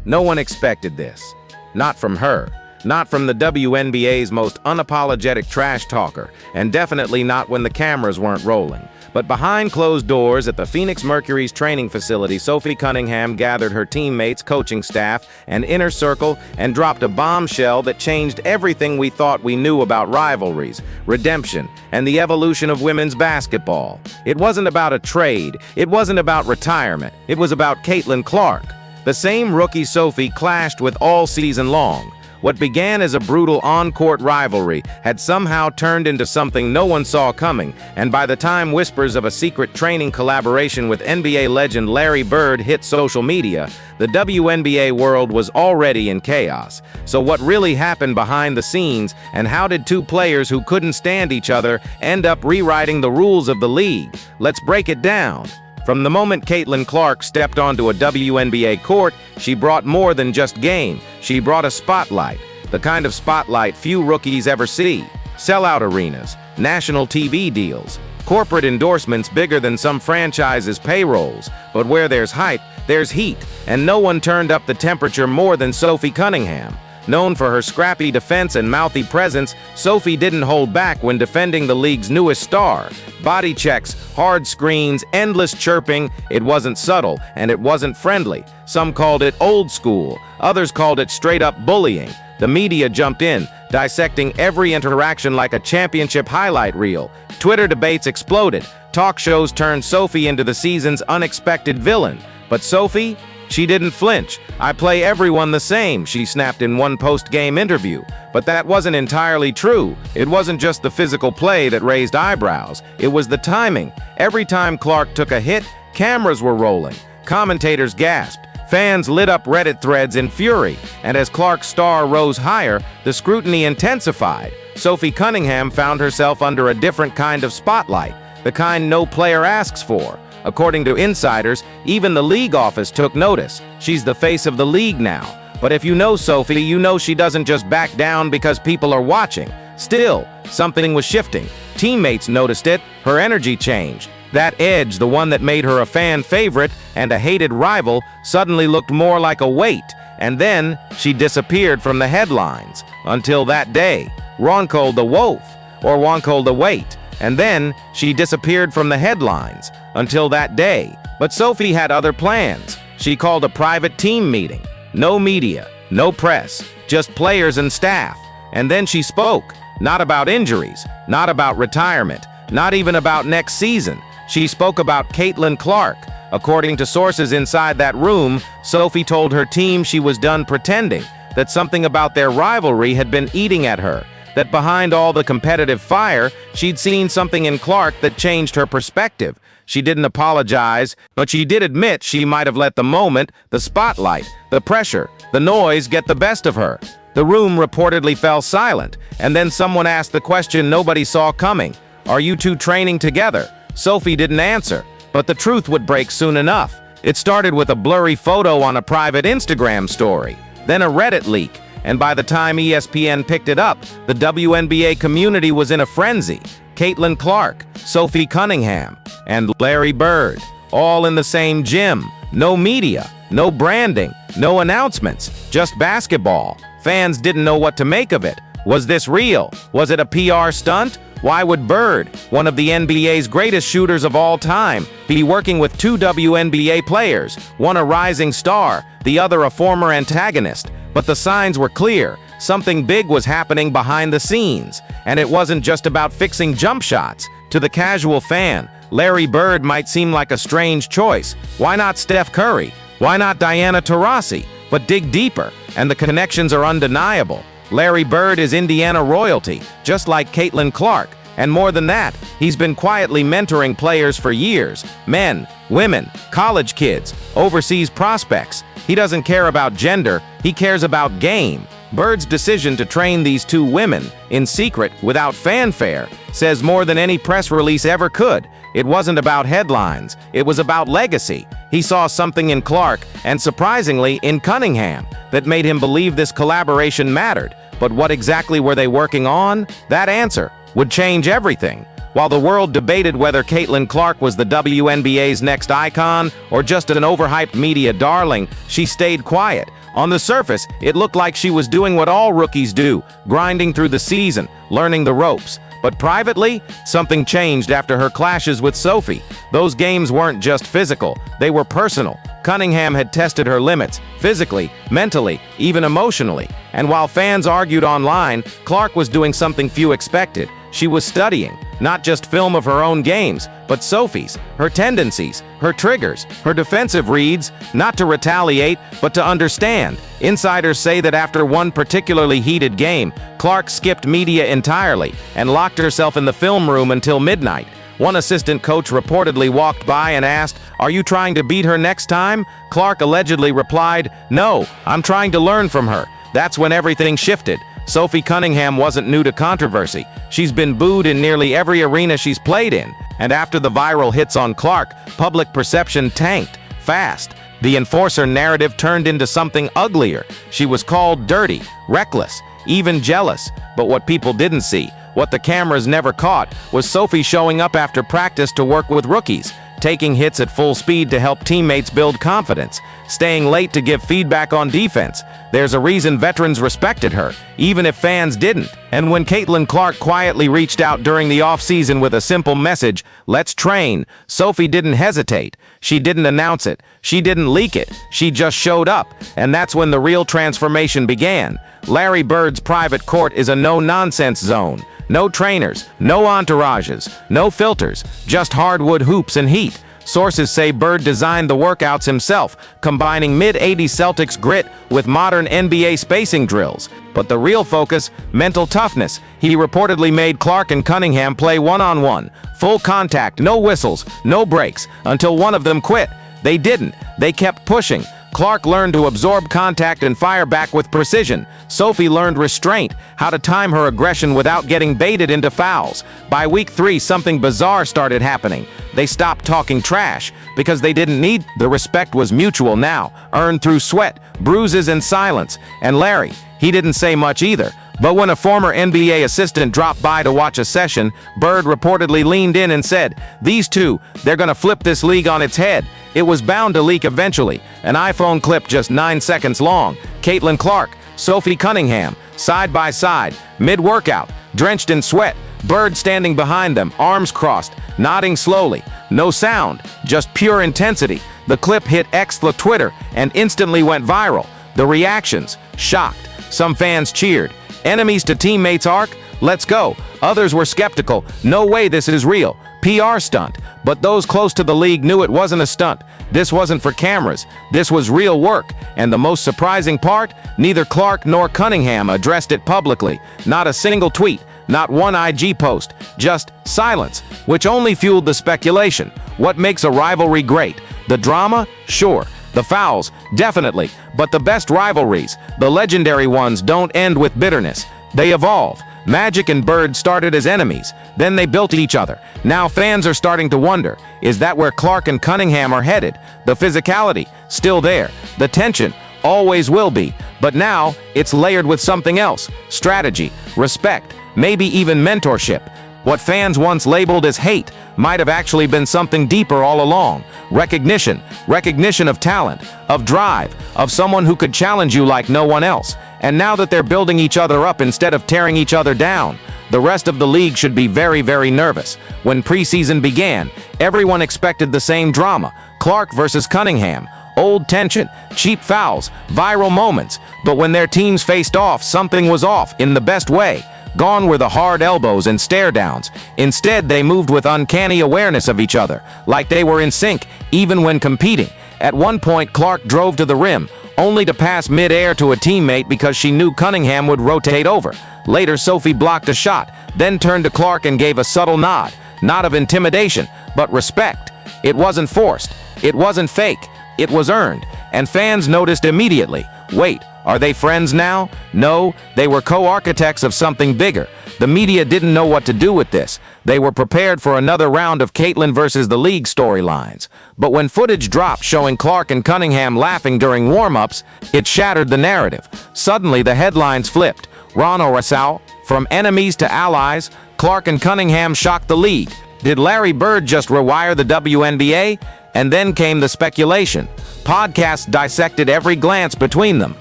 No one expected this. Not from her. Not from the WNBA's most unapologetic trash talker, and definitely not when the cameras weren't rolling. But behind closed doors at the Phoenix Mercury's training facility, Sophie Cunningham gathered her teammates, coaching staff, and inner circle and dropped a bombshell that changed everything we thought we knew about rivalries, redemption, and the evolution of women's basketball. It wasn't about a trade. It wasn't about retirement. It was about Caitlin Clark. The same rookie Sophie clashed with all season long. What began as a brutal on-court rivalry had somehow turned into something no one saw coming, and by the time whispers of a secret training collaboration with NBA legend Larry Bird hit social media, the WNBA world was already in chaos. So what really happened behind the scenes, and how did two players who couldn't stand each other end up rewriting the rules of the league? Let's break it down. From the moment Caitlin Clark stepped onto a WNBA court, she brought more than just game. She brought a spotlight, the kind of spotlight few rookies ever see. Sellout arenas, national TV deals, corporate endorsements bigger than some franchises' payrolls. But where there's hype, there's heat, and no one turned up the temperature more than Sophie Cunningham. Known for her scrappy defense and mouthy presence, Sophie didn't hold back when defending the league's newest star. Body checks, hard screens, endless chirping. It wasn't subtle, and it wasn't friendly. Some called it old school. Others called it straight-up bullying. The media jumped in, dissecting every interaction like a championship highlight reel. Twitter debates exploded. Talk shows turned Sophie into the season's unexpected villain. But Sophie? She didn't flinch. "I play everyone the same," she snapped in one post-game interview. But that wasn't entirely true. It wasn't just the physical play that raised eyebrows. It was the timing. Every time Clark took a hit, cameras were rolling. Commentators gasped. Fans lit up Reddit threads in fury. And as Clark's star rose higher, the scrutiny intensified. Sophie Cunningham found herself under a different kind of spotlight, the kind no player asks for. According to insiders, even the league office took notice. She's the face of the league now. But if you know Sophie, you know she doesn't just back down because people are watching. Still, something was shifting. Teammates noticed it. Her energy changed. That edge, the one that made her a fan favorite and a hated rival, suddenly looked more like a weight. And then she disappeared from the headlines. Until that day, Ronco the Wolf, or Wonko the Wait. And then she disappeared from the headlines. Until that day. But Sophie had other plans. She called a private team meeting. No media, no press, just players and staff. And then she spoke. Not about injuries, not about retirement, not even about next season. She spoke about Caitlin Clark. According to sources inside that room, Sophie told her team she was done pretending, that something about their rivalry had been eating at her, that behind all the competitive fire, she'd seen something in Clark that changed her perspective. She didn't apologize, but she did admit she might have let the moment, the spotlight, the pressure, the noise get the best of her. The room reportedly fell silent, and then someone asked the question nobody saw coming. "Are you two training together?" Sophie didn't answer, but the truth would break soon enough. It started with a blurry photo on a private Instagram story, then a Reddit leak, and by the time ESPN picked it up, the WNBA community was in a frenzy. Caitlin Clark, Sophie Cunningham, and Larry Bird, all in the same gym. No media, no branding, no announcements, just basketball. Fans didn't know what to make of it. Was this real? Was it a PR stunt? Why would Bird, one of the NBA's greatest shooters of all time, be working with two WNBA players, one a rising star, the other a former antagonist? But the signs were clear. Something big was happening behind the scenes. And it wasn't just about fixing jump shots. To the casual fan, Larry Bird might seem like a strange choice. Why not Steph Curry? Why not Diana Taurasi? But dig deeper, and the connections are undeniable. Larry Bird is Indiana royalty, just like Caitlin Clark. And more than that, he's been quietly mentoring players for years. Men, women, college kids, overseas prospects. He doesn't care about gender, he cares about game. Bird's decision to train these two women, in secret, without fanfare, says more than any press release ever could. It wasn't about headlines, it was about legacy. He saw something in Clark, and surprisingly, in Cunningham, that made him believe this collaboration mattered. But what exactly were they working on? That answer would change everything. While the world debated whether Caitlin Clark was the WNBA's next icon or just an overhyped media darling, she stayed quiet. On the surface, it looked like she was doing what all rookies do, grinding through the season, learning the ropes. But privately, something changed after her clashes with Sophie. Those games weren't just physical, they were personal. Cunningham had tested her limits, physically, mentally, even emotionally. And while fans argued online, Clark was doing something few expected. She was studying, not just film of her own games, but Sophie's, her tendencies, her triggers, her defensive reads, not to retaliate, but to understand. Insiders say that after one particularly heated game, Clark skipped media entirely and locked herself in the film room until midnight. One assistant coach reportedly walked by and asked, "Are you trying to beat her next time?" Clark allegedly replied, "No, I'm trying to learn from her." That's when everything shifted. Sophie Cunningham wasn't new to controversy. She's been booed in nearly every arena she's played in. And after the viral hits on Clark, public perception tanked fast. The enforcer narrative turned into something uglier. She was called dirty, reckless, even jealous. But what people didn't see, what the cameras never caught, was Sophie showing up after practice to work with rookies, taking hits at full speed to help teammates build confidence, staying late to give feedback on defense. There's a reason veterans respected her, even if fans didn't. And when Caitlin Clark quietly reached out during the offseason with a simple message, "Let's train," Sophie didn't hesitate. She didn't announce it. She didn't leak it. She just showed up. And that's when the real transformation began. Larry Bird's private court is a no-nonsense zone. No trainers, no entourages, no filters, just hardwood hoops and heat. Sources say Bird designed the workouts himself, combining mid-80s Celtics grit with modern NBA spacing drills. But the real focus, mental toughness. He reportedly made Clark and Cunningham play one-on-one. Full contact, no whistles, no breaks, until one of them quit. They didn't. They kept pushing. Clark learned to absorb contact and fire back with precision. Sophie learned restraint, how to time her aggression without getting baited into fouls. By week 3, something bizarre started happening. They stopped talking trash because they didn't need. The respect was mutual now, earned through sweat, bruises, and silence. And Larry, he didn't say much either. But when a former NBA assistant dropped by to watch a session, Bird reportedly leaned in and said, "These two, they're gonna flip this league on its head." It was bound to leak eventually. An iPhone clip just 9 seconds long. Caitlin Clark, Sophie Cunningham, side by side, mid-workout, drenched in sweat. Bird standing behind them, arms crossed, nodding slowly. No sound, just pure intensity. The clip hit the Twitter and instantly went viral. The reactions, shocked. Some fans cheered. Enemies to teammates arc? Let's go. Others were skeptical. No way this is real. PR stunt. But those close to the league knew it wasn't a stunt. This wasn't for cameras. This was real work. And the most surprising part? Neither Clark nor Cunningham addressed it publicly. Not a single tweet. Not one IG post. Just silence, which only fueled the speculation. What makes a rivalry great? The drama? Sure. The fouls? Definitely. But the best rivalries, the legendary ones, don't end with bitterness. They evolve. Magic and Bird started as enemies. Then they built each other. Now fans are starting to wonder, is that where Clark and Cunningham are headed? The physicality? Still there. The tension? Always will be. But now, it's layered with something else. Strategy, respect, maybe even mentorship. What fans once labeled as hate might have actually been something deeper all along. Recognition. Recognition of talent, of drive, of someone who could challenge you like no one else. And now that they're building each other up instead of tearing each other down, the rest of the league should be very, very nervous. When preseason began, everyone expected the same drama. Clark versus Cunningham. Old tension, cheap fouls, viral moments. But when their teams faced off, something was off in the best way. Gone were the hard elbows and stare downs. Instead, they moved with uncanny awareness of each other, like they were in sync, even when competing. At one point, Clark drove to the rim, only to pass mid-air to a teammate because she knew Cunningham would rotate over. Later, Sophie blocked a shot, then turned to Clark and gave a subtle nod. Not of intimidation, but respect. It wasn't forced. It wasn't fake. It was earned. And fans noticed immediately. Wait, are they friends now? No, they were co-architects of something bigger. The media didn't know what to do with this. They were prepared for another round of Caitlin versus the league storylines. But when footage dropped showing Clark and Cunningham laughing during warm-ups, it shattered the narrative. Suddenly, the headlines flipped. Ron Orasau, from enemies to allies, Clark and Cunningham shocked the league. Did Larry Bird just rewire the WNBA? And then came the speculation. Podcasts dissected every glance between them.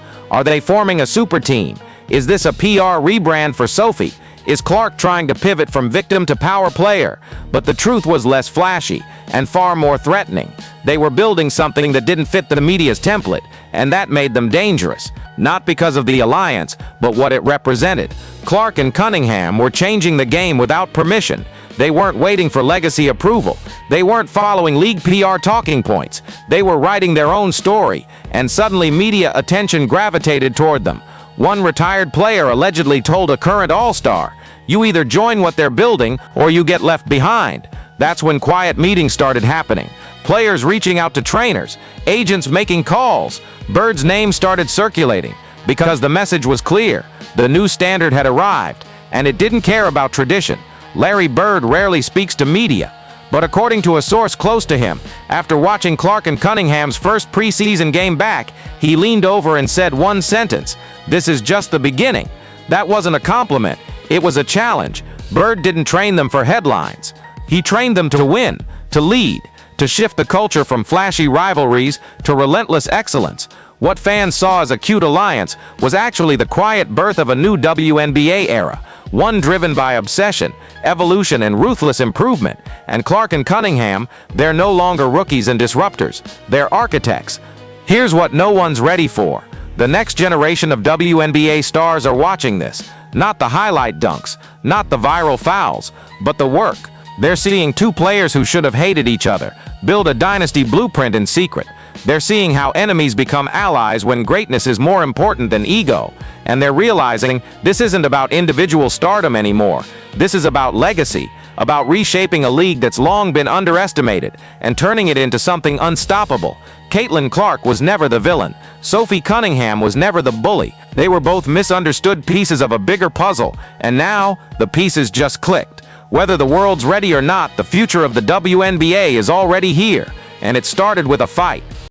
Are they forming a super team? Is this a PR rebrand for Sophie? Is Clark trying to pivot from victim to power player? But the truth was less flashy and far more threatening. They were building something that didn't fit the media's template, and that made them dangerous. Not because of the alliance, but what it represented. Clark and Cunningham were changing the game without permission. They weren't waiting for legacy approval. They weren't following league PR talking points. They were writing their own story, and suddenly media attention gravitated toward them. One retired player allegedly told a current all-star, "You either join what they're building or you get left behind." That's when quiet meetings started happening. Players reaching out to trainers, agents making calls. Bird's name started circulating because the message was clear. The new standard had arrived, and it didn't care about tradition. Larry Bird rarely speaks to media, but according to a source close to him, after watching Clark and Cunningham's first preseason game back, he leaned over and said one sentence, "This is just the beginning." That wasn't a compliment, it was a challenge. Bird didn't train them for headlines. He trained them to win, to lead, to shift the culture from flashy rivalries to relentless excellence. What fans saw as a cute alliance was actually the quiet birth of a new WNBA era, one driven by obsession, evolution, and ruthless improvement. And Clark and Cunningham, they're no longer rookies and disruptors, they're architects. Here's what no one's ready for. The next generation of WNBA stars are watching this. Not the highlight dunks, not the viral fouls, but the work. They're seeing two players who should have hated each other build a dynasty blueprint in secret. They're seeing how enemies become allies when greatness is more important than ego. And they're realizing this isn't about individual stardom anymore. This is about legacy, about reshaping a league that's long been underestimated and turning it into something unstoppable. Caitlin Clark was never the villain. Sophie Cunningham was never the bully. They were both misunderstood pieces of a bigger puzzle, and now the pieces just clicked. Whether the world's ready or not, the future of the WNBA is already here, and it started with a fight.